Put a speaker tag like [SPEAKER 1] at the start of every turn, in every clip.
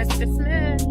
[SPEAKER 1] Mr. Smith.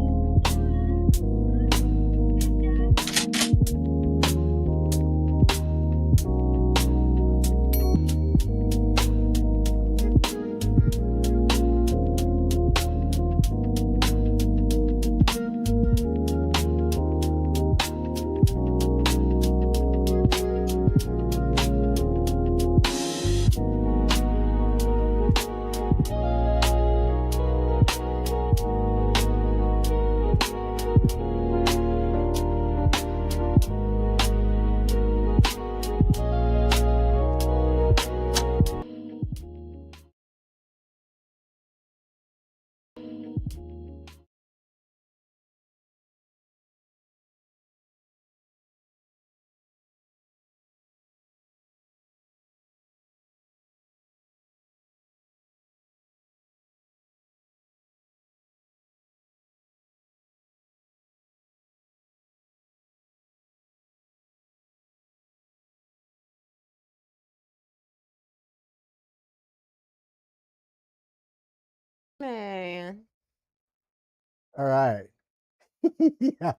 [SPEAKER 1] Man.
[SPEAKER 2] All right. Yeah.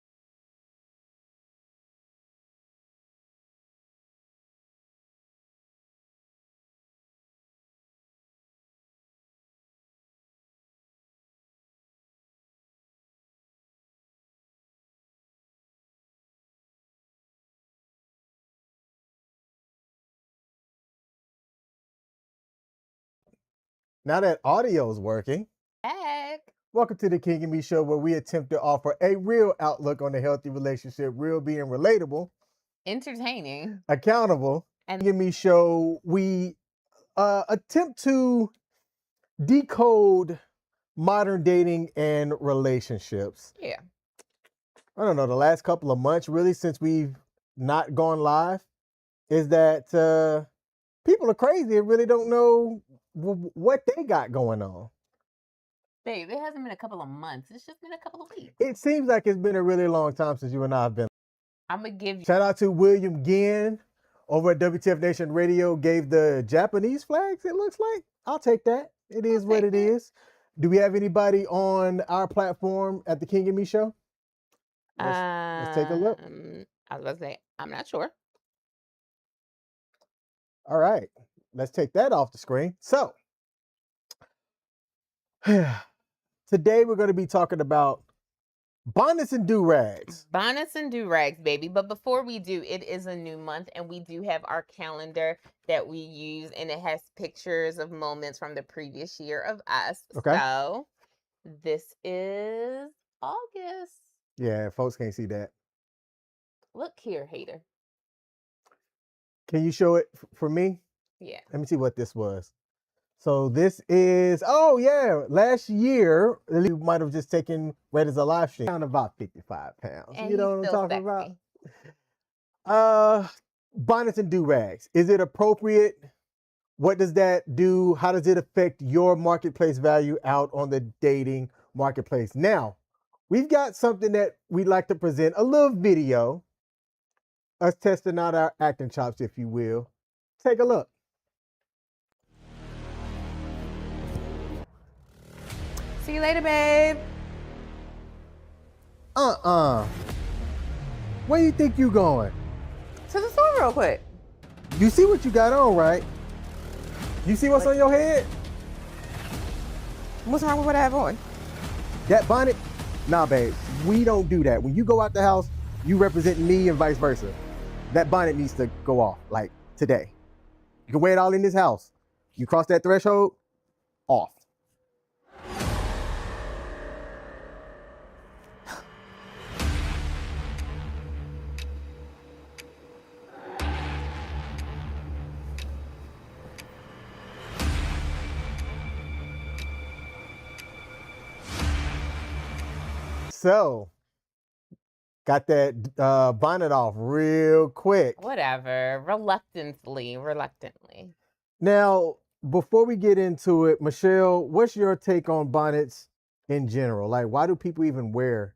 [SPEAKER 2] Now that audio is working,
[SPEAKER 1] Heck.
[SPEAKER 2] welcome to the King M.E show, where we attempt to offer a real outlook on the healthy relationship, real being relatable,
[SPEAKER 1] Entertaining,
[SPEAKER 2] accountable.
[SPEAKER 1] and
[SPEAKER 2] King M.E show, we attempt to decode modern dating and relationships.
[SPEAKER 1] yeah.
[SPEAKER 2] I don't know, the last couple of months, really, since we've not gone live, is that people are crazy and really don't know what they got going on.
[SPEAKER 1] Babe, it hasn't been a couple of months. It's just been a couple of weeks.
[SPEAKER 2] It seems like it's been a really long time since you and I have been.
[SPEAKER 1] I'm going to give you.
[SPEAKER 2] Shout out to William Ginn over at WTF Nation Radio, gave the Japanese flags, it looks like. I'll take that. It is what it is. Do we have anybody on our platform at the King M.E show? Let's take a look.
[SPEAKER 1] I was about to say, I'm not sure.
[SPEAKER 2] All right, let's take that off the screen. So, today we're going to be talking about bonnets and durags.
[SPEAKER 1] Bonnets and durags, baby. But before we do, it is a new month, and we do have our calendar that we use, and it has pictures of moments from the previous year of us.
[SPEAKER 2] Okay.
[SPEAKER 1] So, this is August.
[SPEAKER 2] Yeah, folks can't see that.
[SPEAKER 1] Look here, hater.
[SPEAKER 2] Can you show it for me?
[SPEAKER 1] Yeah.
[SPEAKER 2] Let me see what this was. So this is, oh yeah, last year, you might have just taken Red as a live stream. Down about 55 pounds.
[SPEAKER 1] And
[SPEAKER 2] you know what I'm
[SPEAKER 1] still
[SPEAKER 2] talking
[SPEAKER 1] sexy.
[SPEAKER 2] about? Bonnets and durags. Is it appropriate? What does that do? How does it affect your marketplace value out on the dating marketplace? Now, we've got something that we'd like to present, a little video, us testing out our acting chops, if you will. Take a look.
[SPEAKER 1] See you later, babe.
[SPEAKER 2] Where you think you going?
[SPEAKER 1] To the store real quick.
[SPEAKER 2] You see what you got on, right? You see what's on your head?
[SPEAKER 1] What's wrong with what I have on?
[SPEAKER 2] That bonnet? Nah, babe. We don't do that. When you go out the house, you represent me and vice versa. That bonnet needs to go off, like today. You can wear it all in this house. You cross that threshold, off. So, got that bonnet off real quick.
[SPEAKER 1] Whatever. Reluctantly.
[SPEAKER 2] Now, before we get into it, Michelle, what's your take on bonnets in general? Like, why do people even wear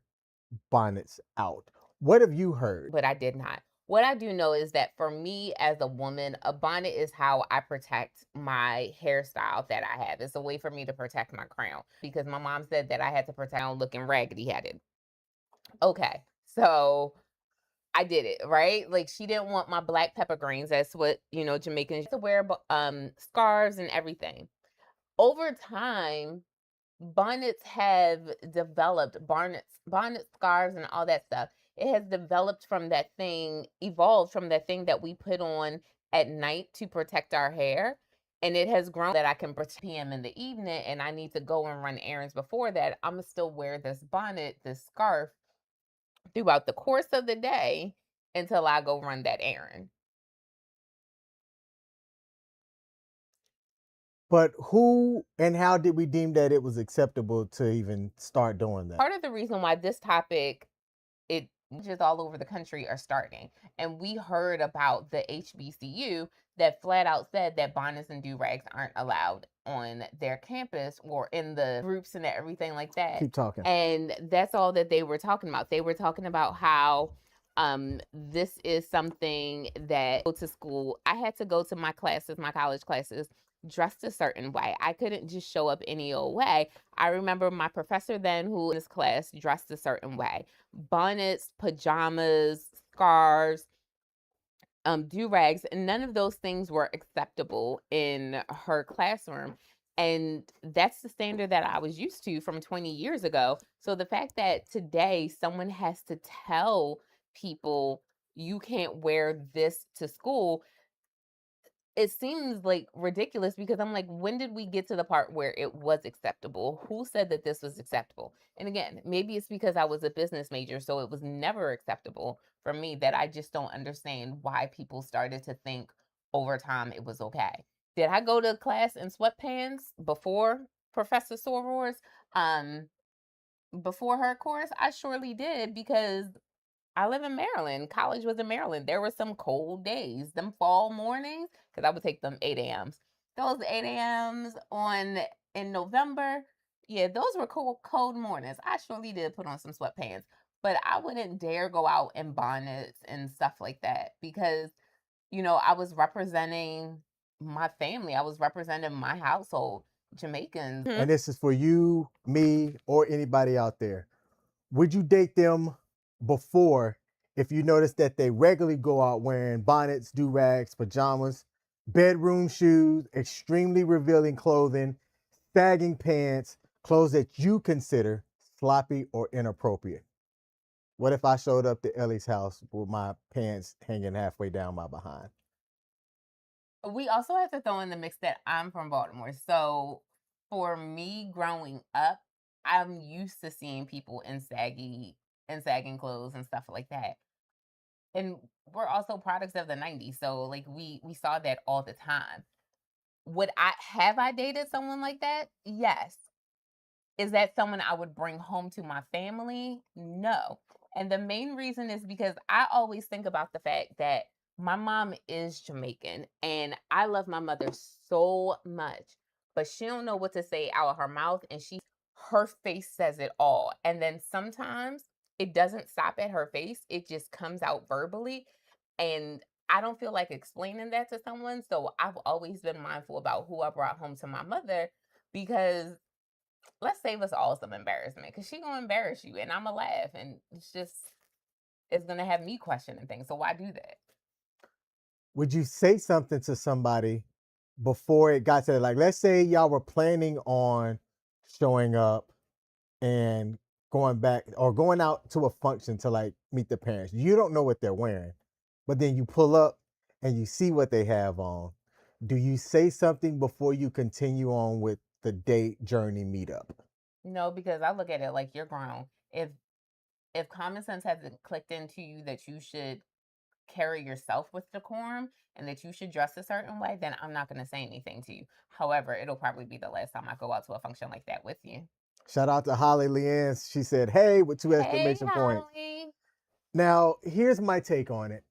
[SPEAKER 2] bonnets out? What have you heard?
[SPEAKER 1] But I did not. What I do know is that for me as a woman, a bonnet is how I protect my hairstyle that I have. It's a way for me to protect my crown because my mom said that I had to protect my looking raggedy headed. Okay. So I did it, right? Like she didn't want my black pepper greens. That's what, Jamaicans to wear scarves and everything. Over time, bonnets have developed bonnet scarves and all that stuff. It has developed from that thing, evolved from that thing that we put on at night to protect our hair. And it has grown that I can protect PM in the evening and I need to go and run errands before that. I'm gonna still wear this bonnet, this scarf throughout the course of the day until I go run that errand.
[SPEAKER 2] But who and how did we deem that it was acceptable to even start doing that?
[SPEAKER 1] Part of the reason why this topic it just all over the country are starting. And we heard about the HBCU that flat out said that bonnets and durags aren't allowed on their campus or in the groups and everything like that.
[SPEAKER 2] Keep talking.
[SPEAKER 1] And that's all that they were talking about. They were talking about how this is something that go to school. I had to go to my classes, my college classes, dressed a certain way. I couldn't just show up any old way. I remember my professor then who in this class dressed a certain way. Bonnets, pajamas, scarves, do-rags, and none of those things were acceptable in her classroom. And that's the standard that I was used to from 20 years ago. So the fact that today someone has to tell people you can't wear this to school, it seems like ridiculous because I'm like, when did we get to the part where it was acceptable? Who said that this was acceptable? And again, maybe it's because I was a business major, so it was never acceptable for me that I just don't understand why people started to think over time it was okay. Did I go to class in sweatpants before Professor Soror's before her course? I surely did because I live in Maryland. College was in Maryland. There were some cold days, them fall mornings, because I would take them 8 a.m.s. Those 8 a.m.s in November, yeah, those were cold mornings. I surely did put on some sweatpants, but I wouldn't dare go out in bonnets and stuff like that because, I was representing my family. I was representing my household, Jamaicans.
[SPEAKER 2] And this is for you, me, or anybody out there. Would you date them before if you notice that they regularly go out wearing bonnets, do-rags, pajamas, bedroom shoes, extremely revealing clothing, sagging pants, clothes that you consider sloppy or inappropriate? What if I showed up to Ellie's house with my pants hanging halfway down my behind?
[SPEAKER 1] We also have to throw in the mix that I'm from Baltimore. So for me growing up, I'm used to seeing people in sagging clothes and stuff like that. And we're also products of the 90s. So like we saw that all the time. Would I dated someone like that? Yes. Is that someone I would bring home to my family? No. And the main reason is because I always think about the fact that my mom is Jamaican and I love my mother so much, but she don't know what to say out of her mouth and her face says it all. And then sometimes it doesn't stop at her face, it just comes out verbally and I don't feel like explaining that to someone. So I've always been mindful about who I brought home to my mother because let's save us all some embarrassment because she gonna embarrass you and I'm gonna laugh and it's gonna have me questioning things. So why do that?
[SPEAKER 2] Would you say something to somebody before it got to that? Like, let's say y'all were planning on showing up and going back or going out to a function to like meet the parents. You don't know what they're wearing, but then you pull up and you see what they have on. Do you say something before you continue on with the date journey meetup?
[SPEAKER 1] No, because I look at it like you're grown. If common sense hasn't clicked into you that you should carry yourself with decorum and that you should dress a certain way, then I'm not gonna say anything to you. However, it'll probably be the last time I go out to a function like that with you.
[SPEAKER 2] Shout out to Holly Leanne. She said, hey, with two
[SPEAKER 1] Hey,
[SPEAKER 2] exclamation points.
[SPEAKER 1] Holly.
[SPEAKER 2] Now, here's my take on it.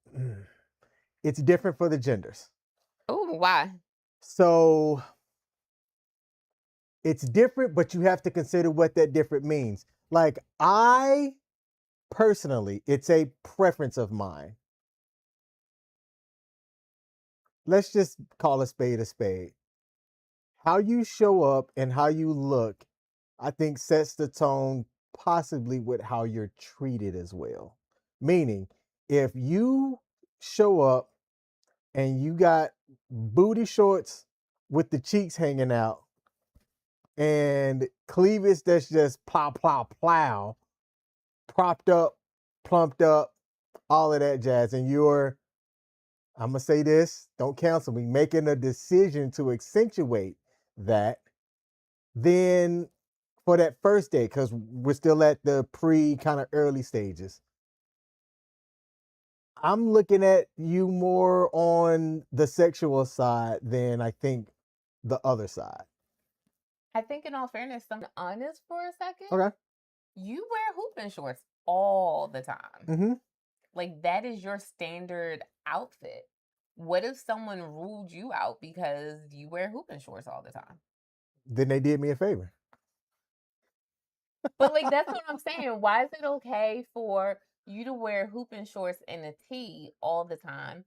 [SPEAKER 2] It's different for the genders.
[SPEAKER 1] Oh, why?
[SPEAKER 2] So it's different, but you have to consider what that different means. Like, I personally, it's a preference of mine. let's just call a spade a spade. How you show up and how you look, I think sets the tone possibly with how you're treated as well. Meaning, if you show up and you got booty shorts with the cheeks hanging out and cleavage that's just plow, plow, plow, propped up, plumped up, all of that jazz, and you're, I'm gonna say this, don't cancel me, making a decision to accentuate that, then for that first date, because we're still at the pre kind of early stages, I'm looking at you more on the sexual side than I think the other side.
[SPEAKER 1] I think in all fairness, I'm honest for a second.
[SPEAKER 2] Okay.
[SPEAKER 1] You wear hooping shorts all the time.
[SPEAKER 2] Mm-hmm.
[SPEAKER 1] Like that is your standard outfit. What if someone ruled you out because you wear hooping shorts all the time?
[SPEAKER 2] Then they did me a favor.
[SPEAKER 1] But like that's what I'm saying. Why is it okay for you to wear hooping shorts and a tee all the time,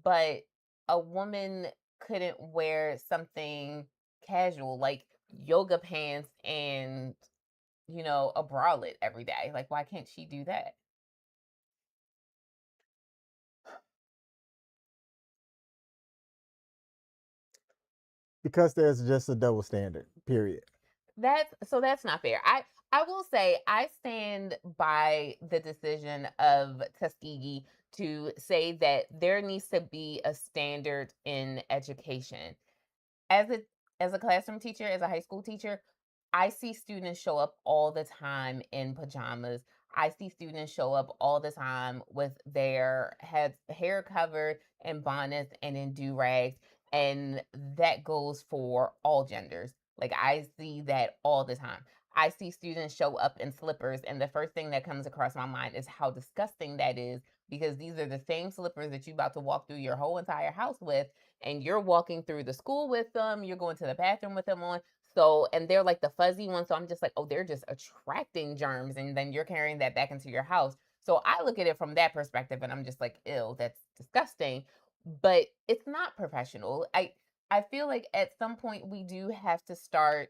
[SPEAKER 1] but a woman couldn't wear something casual like yoga pants and a bralette every day? Like why can't she do that?
[SPEAKER 2] Because there's just a double standard, period.
[SPEAKER 1] That's not fair. I will say I stand by the decision of Tuskegee to say that there needs to be a standard in education. As a classroom teacher, as a high school teacher, I see students show up all the time in pajamas. I see students show up all the time with their heads hair covered in bonnets and in durags, and that goes for all genders. Like I see that all the time. I see students show up in slippers, and the first thing that comes across my mind is how disgusting that is because these are the same slippers that you're about to walk through your whole entire house with, and you're walking through the school with them, you're going to the bathroom with them on. So, and they're like the fuzzy ones. So I'm just like, oh, they're just attracting germs. And then you're carrying that back into your house. So I look at it from that perspective and I'm just like, ew, that's disgusting. But it's not professional. I feel like at some point we do have to start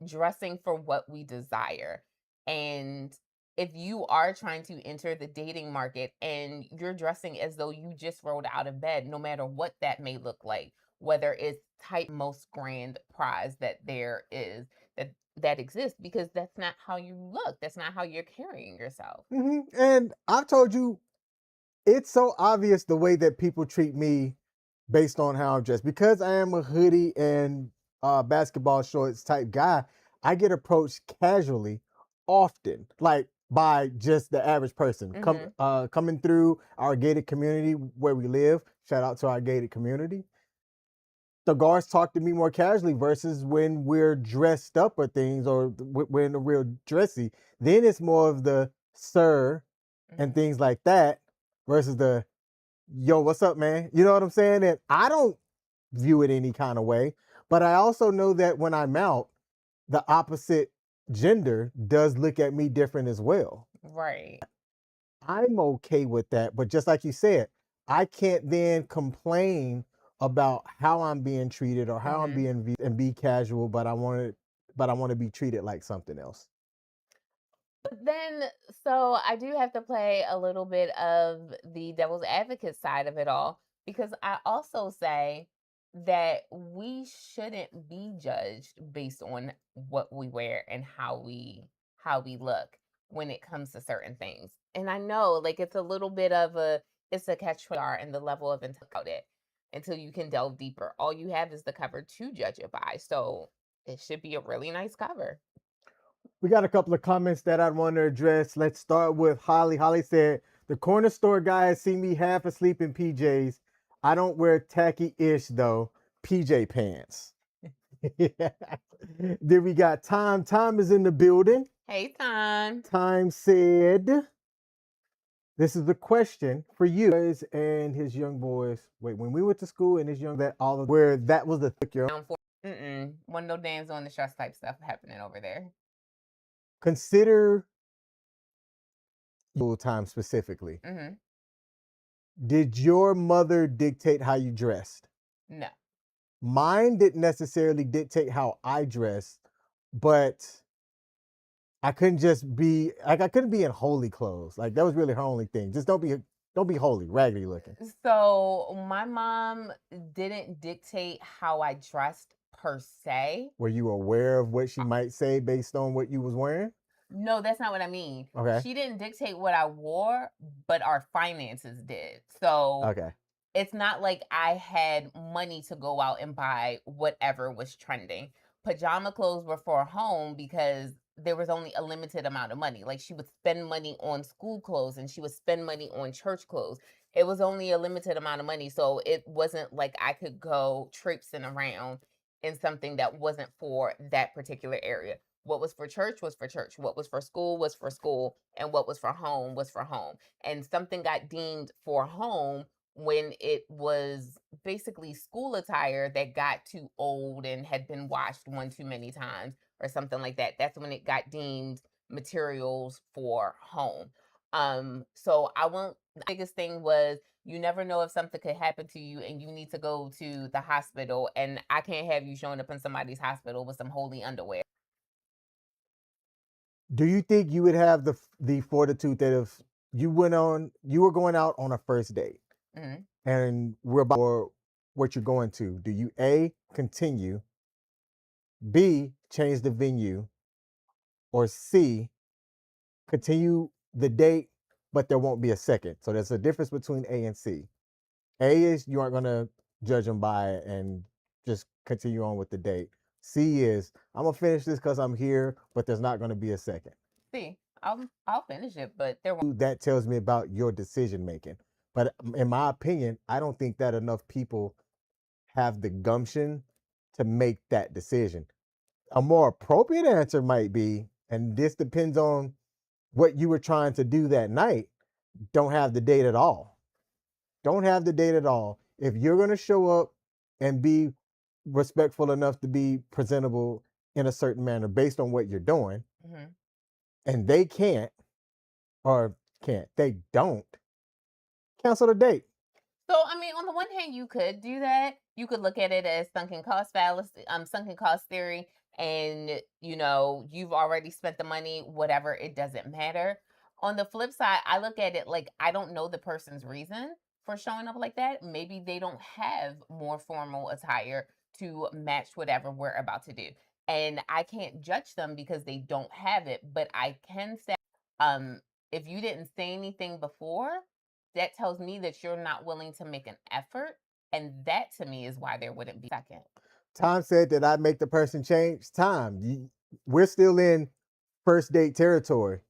[SPEAKER 1] dressing for what we desire. And if you are trying to enter the dating market and you're dressing as though you just rolled out of bed, no matter what that may look like, whether it's type most grand prize that there is that exists, because that's not how you look. That's not how you're carrying yourself.
[SPEAKER 2] And I've told you, it's so obvious the way that people treat me based on how I'm dressed. Because I am a hoodie and basketball shorts type guy, I get approached casually often, like by just the average person
[SPEAKER 1] Hmm.
[SPEAKER 2] coming through our gated community where we live. Shout out to our gated community. The guards talk to me more casually versus when we're dressed up or things, or we're in the real dressy. Then it's more of the sir and
[SPEAKER 1] Hmm.
[SPEAKER 2] things like that versus the yo, what's up, man? You know what I'm saying? And I don't view it any kind of way, but I also know that when I'm out, the opposite gender does look at me different as well.
[SPEAKER 1] Right.
[SPEAKER 2] I'm okay with that, but just like you said, I can't then complain about how I'm being treated or how I'm
[SPEAKER 1] Hmm.
[SPEAKER 2] being viewed and be casual, but I want to be treated like something else.
[SPEAKER 1] But then, so I do have to play a little bit of the devil's advocate side of it all because I also say that we shouldn't be judged based on what we wear and how we look when it comes to certain things. And I know like it's a little bit of a it's a catch 22 and the level of about it until you can delve deeper. All you have is the cover to judge it by. So it should be a really nice cover.
[SPEAKER 2] We got a couple of comments that I'd want to address. Let's start with Holly. Holly said, the corner store guys see me half asleep in PJs. I don't wear tacky-ish though. PJ pants. Then we got Time. Time is in the building.
[SPEAKER 1] Hey, time.
[SPEAKER 2] Time said, this is the question for you guys and his young boys. Wait, when we went to school and his young that all of where that was the thick your
[SPEAKER 1] Down for one of those dance on the stress type stuff happening over there.
[SPEAKER 2] consider time specifically.
[SPEAKER 1] Mhm.
[SPEAKER 2] Did your mother dictate how you dressed?
[SPEAKER 1] No.
[SPEAKER 2] Mine didn't necessarily dictate how I dressed, but I couldn't just be like I couldn't be in holy clothes. Like that was really her only thing. Just don't be holy, raggedy looking.
[SPEAKER 1] So my mom didn't dictate how I dressed per se.
[SPEAKER 2] Were you aware of what she might say based on what you was wearing?
[SPEAKER 1] No, that's not what I mean.
[SPEAKER 2] Okay.
[SPEAKER 1] She didn't dictate what I wore, but our finances did. So
[SPEAKER 2] Okay.
[SPEAKER 1] it's not like I had money to go out and buy whatever was trending. Pajama clothes were for home because there was only a limited amount of money. Like she would spend money on school clothes and she would spend money on church clothes. It was only a limited amount of money. So it wasn't like I could go traipsing around in something that wasn't for that particular area. What was for church was for church. What was for school was for school. And what was for home was for home. And something got deemed for home when it was basically school attire that got too old and had been washed one too many times or something like that. That's when it got deemed materials for home. So I won't the biggest thing was you never know if something could happen to you and you need to go to the hospital and I can't have you showing up in somebody's hospital with some holy underwear.
[SPEAKER 2] Do you think you would have the fortitude that if you were going out on a first date
[SPEAKER 1] Mhm.
[SPEAKER 2] and we're about for what you're going to, do you A continue, B change the venue, or C continue the date, but there won't be a second? So there's a difference between A and C. A is you aren't gonna judge them by it and just continue on with the date. C is I'm gonna finish this because I'm here, but there's not gonna be a second.
[SPEAKER 1] See, I'll finish it, but there won't.
[SPEAKER 2] That tells me about your decision making. But in my opinion, I don't think that enough people have the gumption to make that decision. A more appropriate answer might be, and this depends on what you were trying to do that night, don't have the date at all. Don't have the date at all. If you're going to show up and be respectful enough to be presentable in a certain manner based on what you're doing,
[SPEAKER 1] Mhm.
[SPEAKER 2] and they can't or they don't, cancel the date.
[SPEAKER 1] So, I mean, on the one hand, you could do that. You could look at it as sunken cost fallacy, sunken cost theory, and you've already spent the money, whatever, it doesn't matter. On the flip side, I look at it like I don't know the person's reason for showing up like that. Maybe they don't have more formal attire to match whatever we're about to do. And I can't judge them because they don't have it, but I can say, um, if you didn't say anything before, that tells me that you're not willing to make an effort. And that to me is why there wouldn't be second.
[SPEAKER 2] Time said that I make the person change. We're still in first date territory.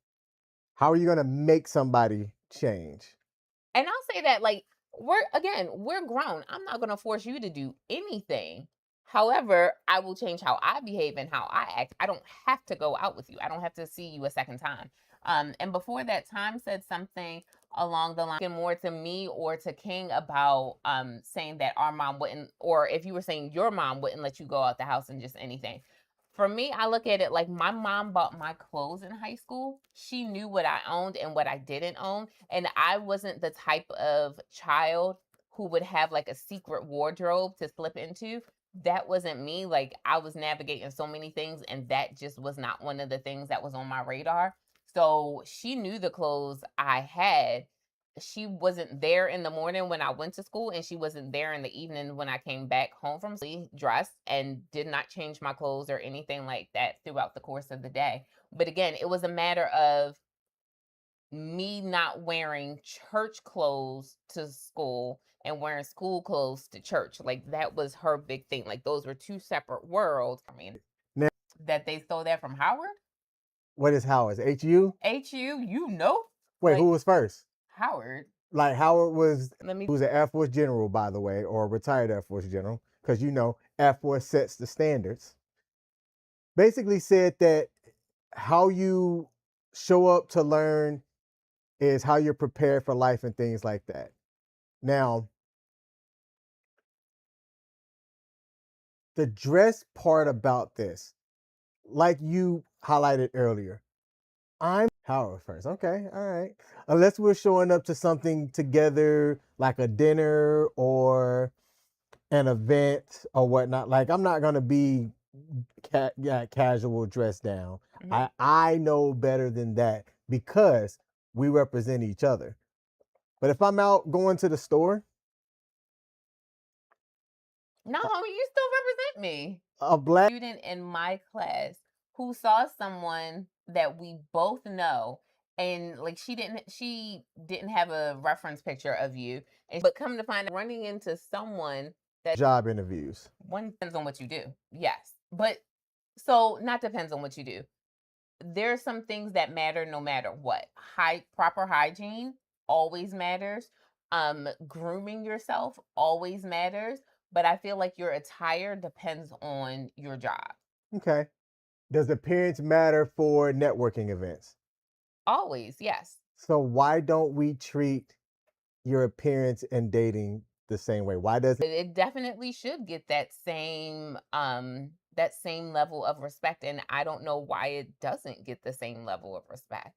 [SPEAKER 2] How are you going to make somebody change?
[SPEAKER 1] And I'll say that like we're grown. I'm not gonna force you to do anything. However, I will change how I behave and how I act. I don't have to go out with you. I don't have to see you a second time. And before that time said something along the line more to me or to King about saying that our mom wouldn't, or if you were saying your mom wouldn't let you go out the house and just anything. For me, I look at it like my mom bought my clothes in high school. She knew what I owned and what I didn't own. And I wasn't the type of child who would have like a secret wardrobe to slip into. That wasn't me. Like I was navigating so many things, and that just was not one of the things that was on my radar. So she knew the clothes I had. She wasn't there in the morning when I went to school, and she wasn't there in the evening when I came back home from sleep, dressed, and did not change my clothes or anything like that throughout the course of the day. But again, it was a matter of me not wearing church clothes to school and wearing school clothes to church. Like that was her big thing. Like those were two separate worlds. I mean,
[SPEAKER 2] Now,
[SPEAKER 1] that they stole that from Howard,
[SPEAKER 2] what is Howard? HU?
[SPEAKER 1] HU,
[SPEAKER 2] Wait, who
[SPEAKER 1] like
[SPEAKER 2] was first?
[SPEAKER 1] Howard.
[SPEAKER 2] Like Howard
[SPEAKER 1] Let me
[SPEAKER 2] who's an Air Force general, by the way, or a retired Air Force general, because Air Force sets the standards. Basically said that how you show up to learn is how you're prepared for life and things like that. Now, the dress part about this, like you highlighted earlier, I'm Howard first. Okay, all right. Unless we're showing up to something together, like a dinner or an event or whatnot. Like I'm not gonna be casual dress down.
[SPEAKER 1] Mhm.
[SPEAKER 2] I know better than that because we represent each other. But if I'm out going to the store,
[SPEAKER 1] No, homie, you still represent me.
[SPEAKER 2] a black
[SPEAKER 1] Student in my class who saw someone that we both know, and like she didn't have a reference picture of you, but come to find out running into someone that
[SPEAKER 2] job interviews.
[SPEAKER 1] one depends on what you do. Yes. But so not depends on what you do. There are some things that matter no matter what. Proper hygiene always matters. Grooming yourself always matters, but I feel like your attire depends on your job.
[SPEAKER 2] Okay. Does appearance matter for networking events?
[SPEAKER 1] Always, yes.
[SPEAKER 2] So why don't we treat your appearance and dating the same way? Why doesn't
[SPEAKER 1] It definitely should get that same level of respect, and I don't know why it doesn't get the same level of respect.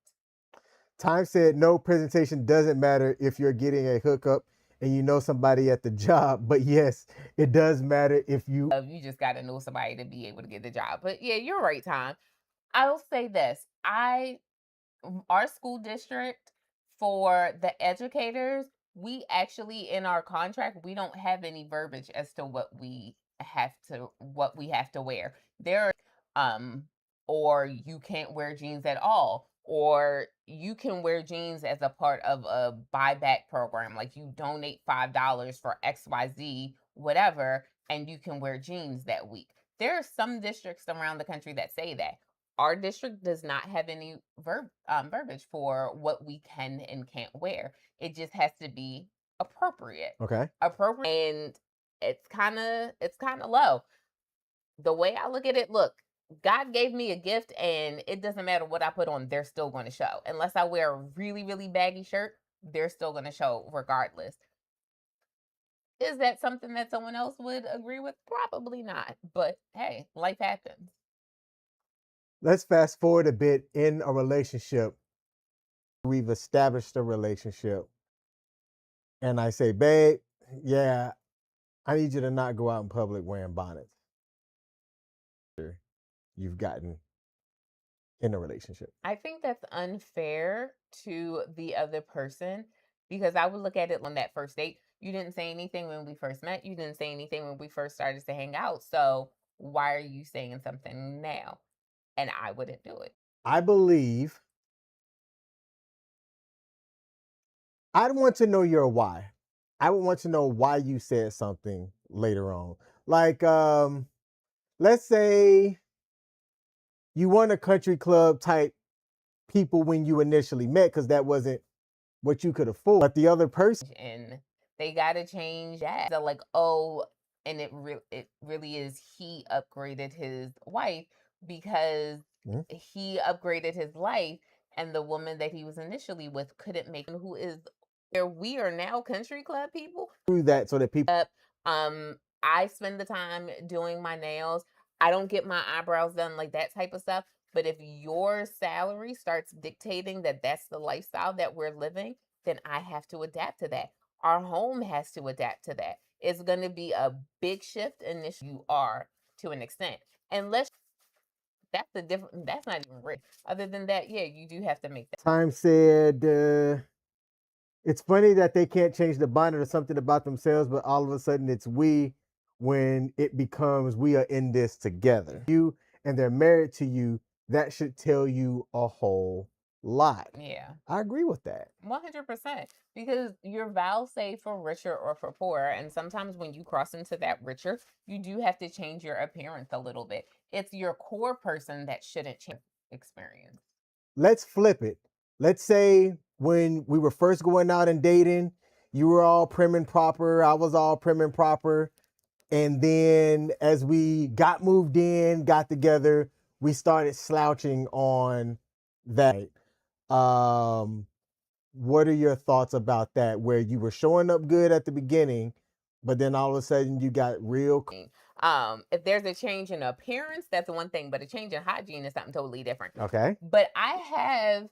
[SPEAKER 2] Time said no, presentation doesn't matter if you're getting a hookup and you know somebody at the job, but yes, it does matter if you
[SPEAKER 1] You just got to know somebody to be able to get the job. But yeah, you're right, Tom. I'll say this. I Our school district, for the educators, we actually in our contract, we don't have any verbiage as to what we have to wear. There um or you can't wear jeans at all, or you can wear jeans as a part of a buyback program, like you donate $5 for XYZ whatever, and you can wear jeans that week. There are some districts around the country that say that. Our district does not have any verbiage for what we can and can't wear. It just has to be appropriate.
[SPEAKER 2] okay.
[SPEAKER 1] Appropriate, and it's kind of low. The way I look at it, look, God gave me a gift, and it doesn't matter what I put on, they're still going to show. Unless I wear a really, really baggy shirt, they're still going to show regardless. Is that something that someone else would agree with? Probably not. But hey, life happens.
[SPEAKER 2] Let's fast forward a bit in a relationship. We've established a relationship and I say, babe, yeah, I need you to not go out in public wearing bonnets. You've gotten in a relationship.
[SPEAKER 1] I think that's unfair to the other person, because I would look at it on that first date. You didn't say anything when we first met. You didn't say anything when we first started to hang out. So why are you saying something now? And I wouldn't do it.
[SPEAKER 2] I believe I'd want to know your why. I would want to know why you said something later on. Like, let's say you weren't a country club type people when you initially met because that wasn't what you could afford. But the other person,
[SPEAKER 1] And they got to change that. So like, oh, and it really is he upgraded his wife, because
[SPEAKER 2] mhm,
[SPEAKER 1] he upgraded his life, and the woman that he was initially with couldn't make, who is where we are now country club people
[SPEAKER 2] through that so that people,
[SPEAKER 1] up. I spend the time doing my nails. I don't get my eyebrows done, like that type of stuff. But if your salary starts dictating that that's the lifestyle that we're living, then I have to adapt to that. Our home has to adapt to that. It's going to be a big shift initially. You are, to an extent. Unless that's not even real. Other than that, yeah, you do have to make that.
[SPEAKER 2] time said, it's funny that they can't change the bonnet or something about themselves, but all of a sudden it's we when it becomes we are in this together. You and they're married to you, that should tell you a whole lot.
[SPEAKER 1] Yeah.
[SPEAKER 2] I agree with that.
[SPEAKER 1] 100%, because your vows say for richer or for poorer, and sometimes when you cross into that richer, you do have to change your appearance a little bit. It's your core person that shouldn't change experience.
[SPEAKER 2] Let's flip it. Let's say when we were first going out and dating, you were all prim and proper, I was all prim and proper. And then as we got moved in, got together, we started slouching on that. Um, what are your thoughts about that? Where you were showing up good at the beginning, but then all of a sudden you got real.
[SPEAKER 1] If there's a change in appearance, that's one thing, but a change in hygiene is something totally different.
[SPEAKER 2] Okay.
[SPEAKER 1] But I have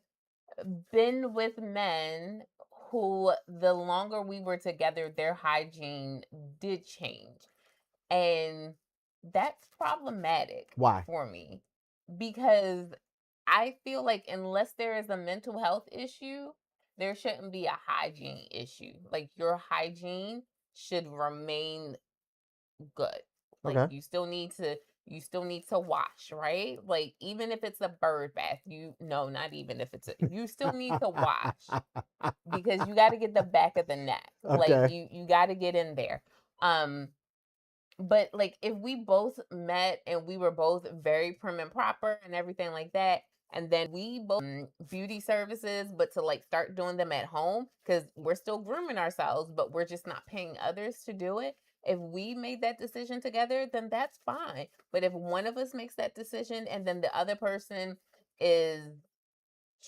[SPEAKER 1] been with men who, the longer we were together, their hygiene did change. And that's problematic
[SPEAKER 2] Why?
[SPEAKER 1] for me because I feel like unless there is a mental health issue, there shouldn't be a hygiene issue. Like your hygiene should remain good. Like
[SPEAKER 2] Okay.
[SPEAKER 1] you still need to wash, right? Like even if it's a bird bath, you no, not even if it's a you still need to wash because you got to get the back of the neck. Like
[SPEAKER 2] Okay.
[SPEAKER 1] you got to get in there. Um but like if we both met and we were both very prim and proper and everything like that, and then we both beauty services, but to like start doing them at home because we're still grooming ourselves, but we're just not paying others to do it. If we made that decision together, then that's fine. But if one of us makes that decision and then the other person is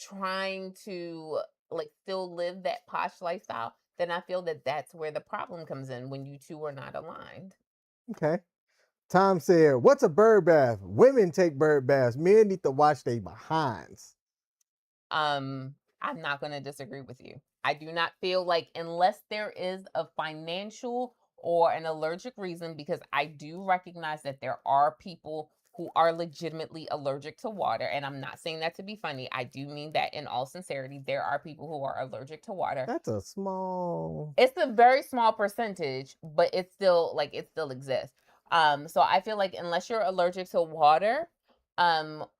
[SPEAKER 1] trying to like still live that posh lifestyle, then I feel that that's where the problem comes in when you two are not aligned.
[SPEAKER 2] Okay. Tom said, "What's a bird bath? Women take bird baths. Men need to wash their behinds."
[SPEAKER 1] I'm not going to disagree with you. I do not feel like unless there is a financial or an allergic reason, because I do recognize that there are people who are legitimately allergic to water, and I'm not saying that to be funny. I do mean that in all sincerity. There are people who are allergic to water.
[SPEAKER 2] That's a small.
[SPEAKER 1] It's a very small percentage, but it's still like it still exists. So I feel like unless you're allergic to water,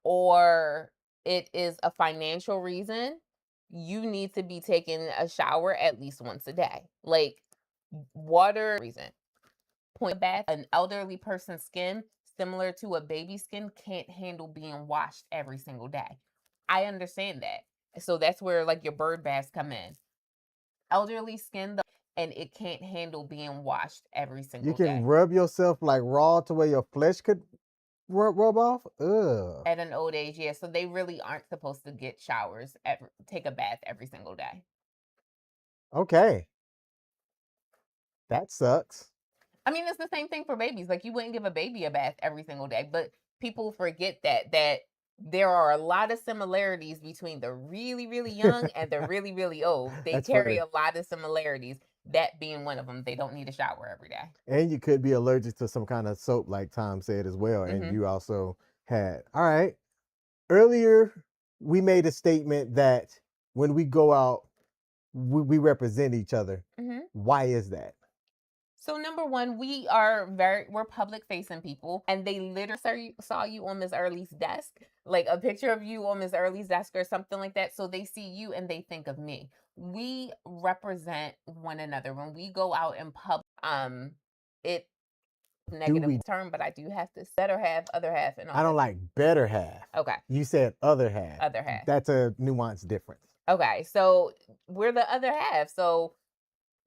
[SPEAKER 1] or it is a financial reason, you need to be taking a shower at least once a day. Like water reason. Point bath, an elderly person's skin, similar to a baby skin, can't handle being washed every single day. I understand that. So that's where like your bird baths come in. Elderly skin, and it can't handle being washed every
[SPEAKER 2] You
[SPEAKER 1] single
[SPEAKER 2] can
[SPEAKER 1] day.
[SPEAKER 2] rub yourself like raw to where your flesh could rub off. Ugh.
[SPEAKER 1] At an old age, yeah. So they really aren't supposed to get showers, take a bath every single day.
[SPEAKER 2] Okay. That sucks.
[SPEAKER 1] I mean, it's the same thing for babies. Like you wouldn't give a baby a bath every single day, but people forget that there are a lot of similarities between the really really young and the really really old. They
[SPEAKER 2] That's
[SPEAKER 1] carry
[SPEAKER 2] funny.
[SPEAKER 1] a lot of similarities. That being one of them, they don't need a shower every day.
[SPEAKER 2] And you could be allergic to some kind of soap, like Tom said as well. And
[SPEAKER 1] Mm-hmm.
[SPEAKER 2] you also had. All right. Earlier, we made a statement that when we go out, we represent each other.
[SPEAKER 1] Mm-hmm.
[SPEAKER 2] Why is that?
[SPEAKER 1] So number one, we're public facing people, and they literally saw you on Miss Early's desk, like a picture of you on Miss Early's desk or something like that. So they see you and they think of me. We represent one another when we go out in public. It
[SPEAKER 2] Do
[SPEAKER 1] negative
[SPEAKER 2] we?
[SPEAKER 1] term, but I do have to better half, other half, and all
[SPEAKER 2] I don't
[SPEAKER 1] that.
[SPEAKER 2] like better half.
[SPEAKER 1] Okay,
[SPEAKER 2] You said other half.
[SPEAKER 1] other half.
[SPEAKER 2] That's a nuance difference.
[SPEAKER 1] Okay, so we're the other half. So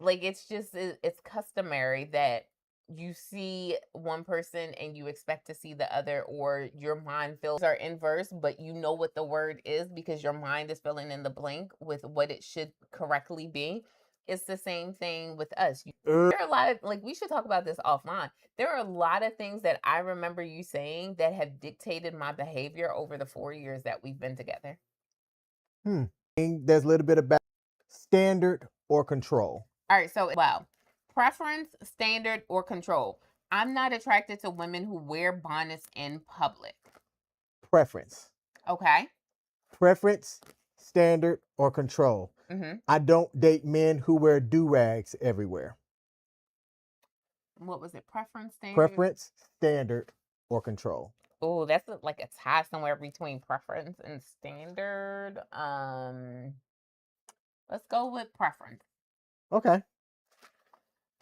[SPEAKER 1] like it's just it's customary that you see one person and you expect to see the other, or your mind fills are inverse, but you know what the word is because your mind is filling in the blank with what it should correctly be. It's the same thing with us.
[SPEAKER 2] Uh,
[SPEAKER 1] There are a lot of like we should talk about this offline. There are a lot of things that I remember you saying that have dictated my behavior over the 4 years that we've been together.
[SPEAKER 2] There's a little bit about standard or control.
[SPEAKER 1] All right, so wow. Preference, standard, or control. I'm not attracted to women who wear bonnets in public.
[SPEAKER 2] Preference.
[SPEAKER 1] Okay.
[SPEAKER 2] Preference, standard, or control.
[SPEAKER 1] Mm-hmm.
[SPEAKER 2] I don't date men who wear durags everywhere.
[SPEAKER 1] What was it? Preference, standard.
[SPEAKER 2] Preference, standard, or control.
[SPEAKER 1] Oh, that's like a tie somewhere between preference and standard. Let's go with preference.
[SPEAKER 2] Okay.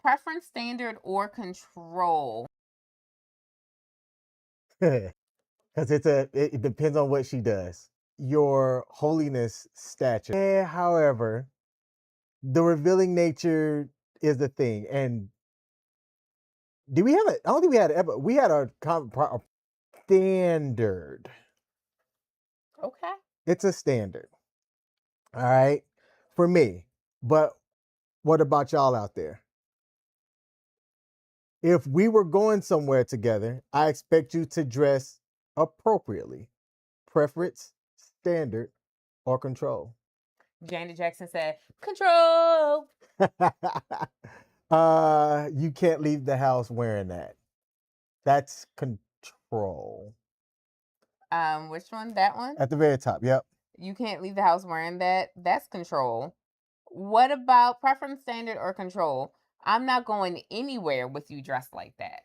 [SPEAKER 1] Preference, standard, or control.
[SPEAKER 2] Because it depends on what she does. Your holiness stature. However, the revealing nature is the thing. And do we have it? I don't think we had it ever. We had a standard.
[SPEAKER 1] Okay.
[SPEAKER 2] It's a standard. All right. For me. But what about y'all out there? If we were going somewhere together, I expect you to dress appropriately. Preference, standard, or control.
[SPEAKER 1] Janet Jackson said, "Control."
[SPEAKER 2] You can't leave the house wearing that. That's control.
[SPEAKER 1] Which one? That one?
[SPEAKER 2] At the very top. Yep.
[SPEAKER 1] You can't leave the house wearing that. That's control. What about preference, standard, or control? I'm not going anywhere with you dressed like that.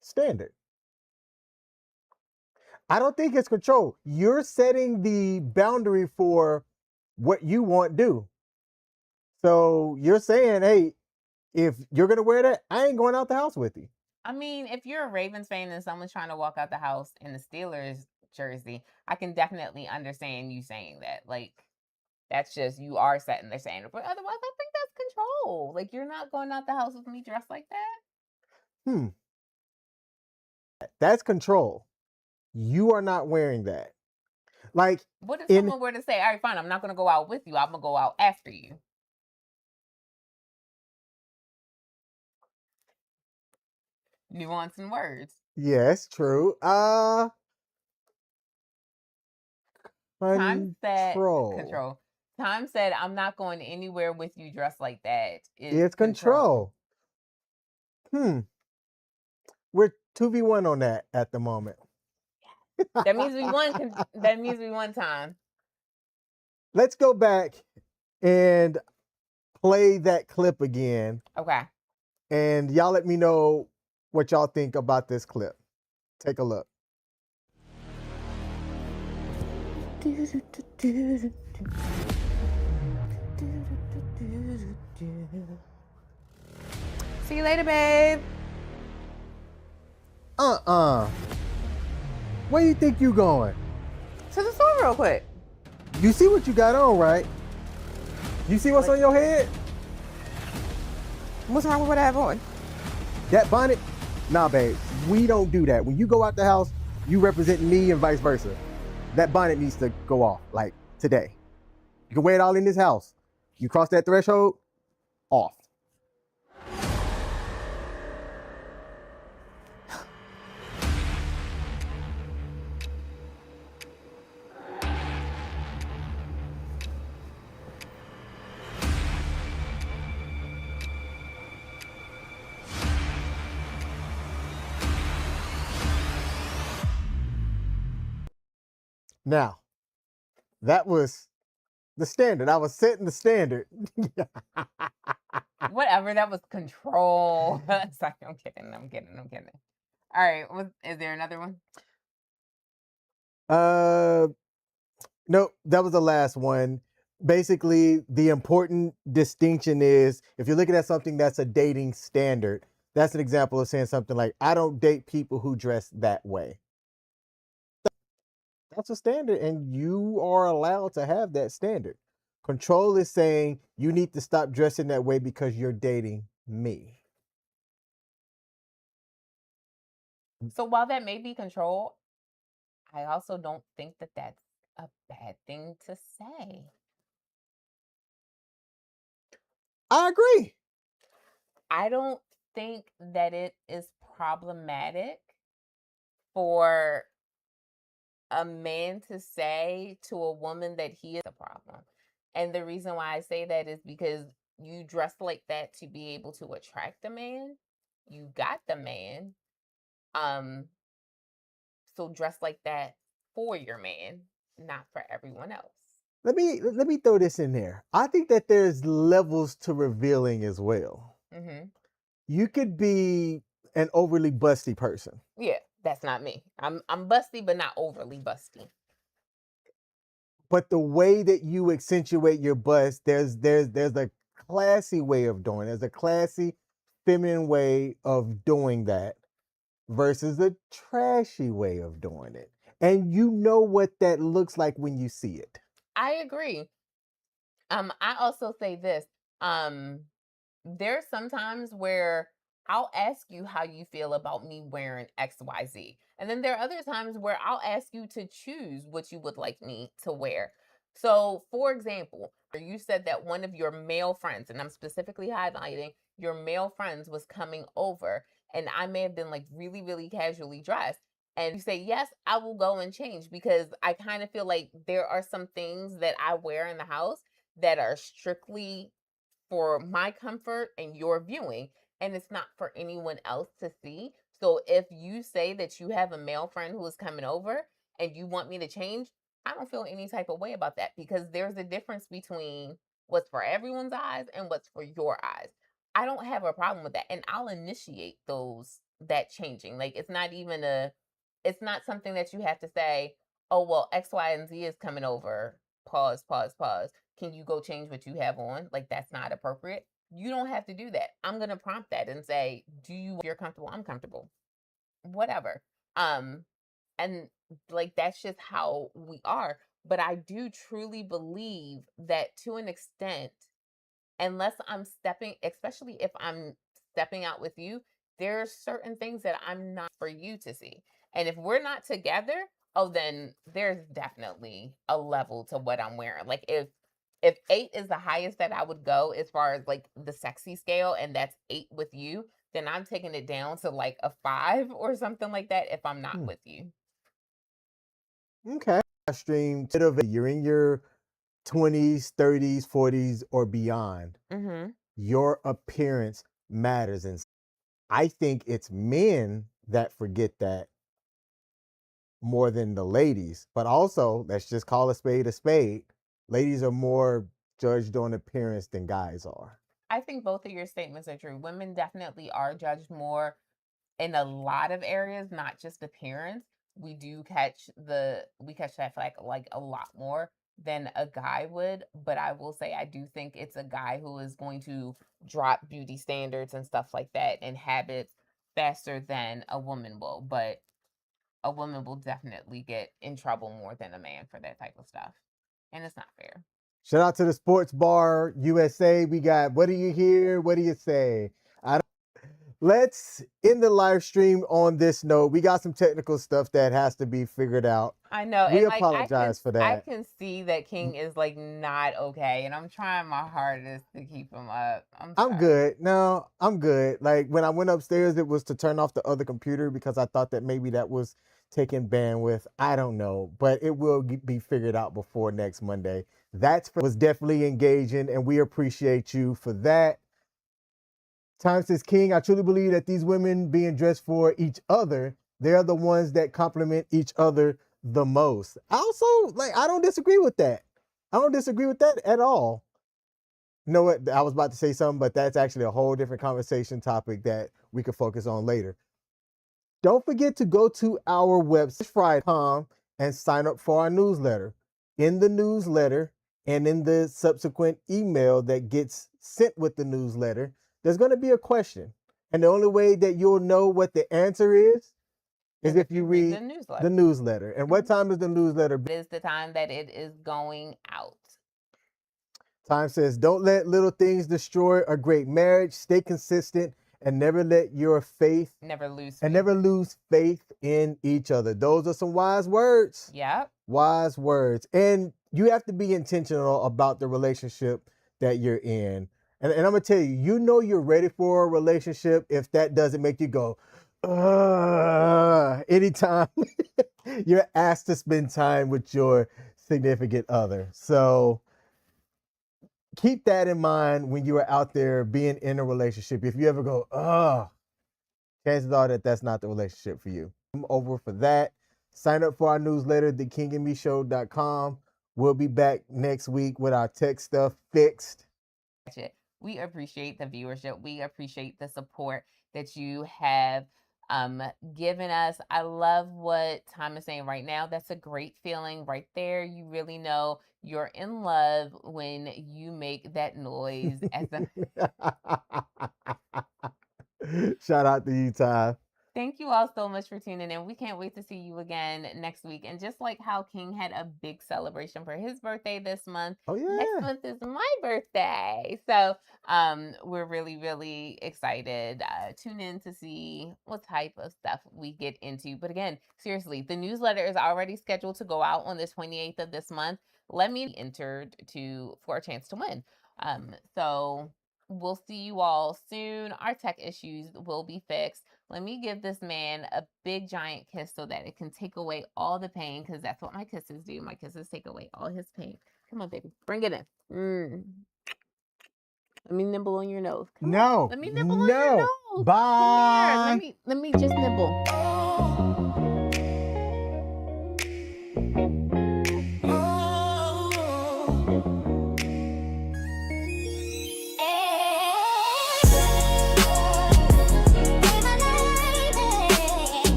[SPEAKER 2] Standard. I don't think it's control. You're setting the boundary for what you want to do. So you're saying, hey, if you're gonna wear that, I ain't going out the house with you.
[SPEAKER 1] I mean, if you're a Ravens fan and someone's trying to walk out the house in the Steelers jersey, I can definitely understand you saying that. Like, that's just you are setting the standard. But otherwise, I think that's control. Like, you're not going out the house with me dressed like that.
[SPEAKER 2] Hmm. That's control. You are not wearing that. Like
[SPEAKER 1] What if
[SPEAKER 2] in
[SPEAKER 1] someone were to say, "All right, fine, I'm not going to go out with you. I'm going to go out after you." Nuance in words.
[SPEAKER 2] yes, true.
[SPEAKER 1] Time said
[SPEAKER 2] Control.
[SPEAKER 1] control. Time said, "I'm not going anywhere with you dressed like that." Is
[SPEAKER 2] It's
[SPEAKER 1] control.
[SPEAKER 2] control. Hmm. We're 2v1 on that at the moment.
[SPEAKER 1] That means we won. That means we won time.
[SPEAKER 2] Let's go back and play that clip again.
[SPEAKER 1] Okay.
[SPEAKER 2] And y'all let me know what y'all think about this clip. Take a look.
[SPEAKER 1] See you later, babe.
[SPEAKER 2] Where you think you going?
[SPEAKER 1] To the store real quick.
[SPEAKER 2] You see what you got on, right? You see what's on your head?
[SPEAKER 1] What's wrong with what I have on?
[SPEAKER 2] That bonnet? Nah, babe. We don't do that. When you go out the house, you represent me and vice versa. That bonnet needs to go off, like today. You can wear it all in this house. You cross that threshold, off. Now, that was the standard. I was setting the standard.
[SPEAKER 1] Whatever. That was control. Sorry, I'm kidding. I'm kidding. All right. Is there another one?
[SPEAKER 2] No, that was the last one. Basically, the important distinction is if you're looking at something that's a dating standard, that's an example of saying something like, I don't date people who dress that way. That's a standard, and you are allowed to have that standard. Control is saying you need to stop dressing that way because you're dating me.
[SPEAKER 1] So while that may be control, I also don't think that that's a bad thing to say.
[SPEAKER 2] I agree.
[SPEAKER 1] I don't think that it is problematic for a man to say to a woman that he is a problem. And the reason why I say that is because you dress like that to be able to attract the man. You got the man. So dress like that for your man, not for everyone else.
[SPEAKER 2] Let me throw this in there. I think that there's levels to revealing as well.
[SPEAKER 1] Hmm.
[SPEAKER 2] You could be an overly busty person,
[SPEAKER 1] Yeah, that's not me. I'm busty, but not overly busty.
[SPEAKER 2] but the way that you accentuate your bust, there's a classy way of doing it. There's a classy, feminine way of doing that versus a trashy way of doing it. And you know what that looks like when you see it.
[SPEAKER 1] I agree. I also say this. Um, there's sometimes where I'll ask you how you feel about me wearing XYZ. And then there are other times where I'll ask you to choose what you would like me to wear. So, for example, you said that one of your male friends, and I'm specifically highlighting your male friends, was coming over, and I may have been like really, really casually dressed. And you say, yes, I will go and change because I kind of feel like there are some things that I wear in the house that are strictly for my comfort and your viewing, and it's not for anyone else to see. So if you say that you have a male friend who is coming over and you want me to change, I don't feel any type of way about that because there's a difference between what's for everyone's eyes and what's for your eyes. I don't have a problem with that, and I'll initiate those that changing. Like it's not something that you have to say, "Oh, well, X, Y, and Z is coming over." Pause, pause, pause. Can you go change what you have on? Like that's not appropriate. You don't have to do that. I'm going to prompt that and say, "Do you if you're comfortable, I'm comfortable." Whatever. Um and like that's just how we are, but I do truly believe that to an extent, unless I'm stepping, especially if I'm stepping out with you, there are certain things that I'm not for you to see. And if we're not together, oh, then there's definitely a level to what I'm wearing. Like if 8 is the highest that I would go as far as like the sexy scale, and that's 8 with you, then I'm taking it down to like a 5 or something like that if I'm not
[SPEAKER 2] Hmm.
[SPEAKER 1] with you.
[SPEAKER 2] Okay. Stream, you're in your 20s, 30s, 40s, or beyond.
[SPEAKER 1] Mhm.
[SPEAKER 2] Your appearance matters. And I think it's men that forget that more than the ladies. But also, let's just call a spade a spade. Ladies are more judged on appearance than guys are.
[SPEAKER 1] I think both of your statements are true. Women definitely are judged more in a lot of areas, not just appearance. We catch that like a lot more than a guy would. But I will say I do think it's a guy who is going to drop beauty standards and stuff like that and habits faster than a woman will. But a woman will definitely get in trouble more than a man for that type of stuff. And it's not fair.
[SPEAKER 2] Shout out to the Sports Bar USA. We got what do you hear? What do you say? I Let's end the live stream on this note. We got some technical stuff that has to be figured out.
[SPEAKER 1] I know,
[SPEAKER 2] We
[SPEAKER 1] and like
[SPEAKER 2] apologize for
[SPEAKER 1] I
[SPEAKER 2] that.
[SPEAKER 1] can see that King is like not okay, and I'm trying my hardest to keep him up. I'm
[SPEAKER 2] I'm
[SPEAKER 1] sorry.
[SPEAKER 2] good. No, I'm good. Like when I went upstairs, it was to turn off the other computer because I thought that maybe that was taking bandwidth. I don't know, but it will be figured out before next Monday. Was definitely engaging, and we appreciate you for that. Time says King, I truly believe that these women being dressed for each other, they're the ones that complement each other the most. Also, like I don't disagree with that. I don't disagree with that at all. You know what? I was about to say something, but that's actually a whole different conversation topic that we could focus on later. Don't forget to go to our website, Friday.com, and sign up for our newsletter. In the newsletter and in the subsequent email that gets sent with the newsletter, there's going to be a question. And the only way that you'll know what the answer is
[SPEAKER 1] Is if
[SPEAKER 2] if you
[SPEAKER 1] you read
[SPEAKER 2] read
[SPEAKER 1] the
[SPEAKER 2] the
[SPEAKER 1] newsletter.
[SPEAKER 2] newsletter. And what
[SPEAKER 1] Mhm.
[SPEAKER 2] time is the newsletter?
[SPEAKER 1] It is the time that it is going out.
[SPEAKER 2] Time says, don't let little things destroy a great marriage. Stay consistent and never let your faith
[SPEAKER 1] Never lose
[SPEAKER 2] and
[SPEAKER 1] faith.
[SPEAKER 2] never lose faith in each other. Those are some wise words.
[SPEAKER 1] Yep.
[SPEAKER 2] Wise words. And you have to be intentional about the relationship that you're in. And I'm going to tell you, you know you're ready for a relationship if that doesn't make you go, anytime you're asked to spend time with your significant other. So keep that in mind when you are out there being in a relationship. If you ever go, chances are that that's not the relationship for you. I'm over for that. Sign up for our newsletter, thekingandmeshow.com. We'll be back next week with our tech stuff fixed.
[SPEAKER 1] We appreciate the viewership. We appreciate the support that you have given us. I love what Tom is saying right now. That's a great feeling right there. You really know you're in love when you make that noise as a
[SPEAKER 2] Shout out to you, Ty.
[SPEAKER 1] Thank you all so much for tuning in. We can't wait to see you again next week. And just like how King had a big celebration for his birthday this month,
[SPEAKER 2] Oh,
[SPEAKER 1] next
[SPEAKER 2] yeah.
[SPEAKER 1] month is my birthday. So we're really, really excited. Tune in to see what type of stuff we get into. But again, seriously, the newsletter is already scheduled to go out on the 28th of this month. let me entered to for a chance to win. So we'll see you all soon. Our tech issues will be fixed. Let me give this man a big giant kiss so that it can take away all the pain, because that's what my kisses do. My kisses take away all his pain. Come on, baby. Bring it in. Let me nibble on your nose. Come on.
[SPEAKER 2] No,
[SPEAKER 1] Let me nibble on your
[SPEAKER 2] no.
[SPEAKER 1] nose. Come here.
[SPEAKER 2] Bye.
[SPEAKER 1] Let me just nibble.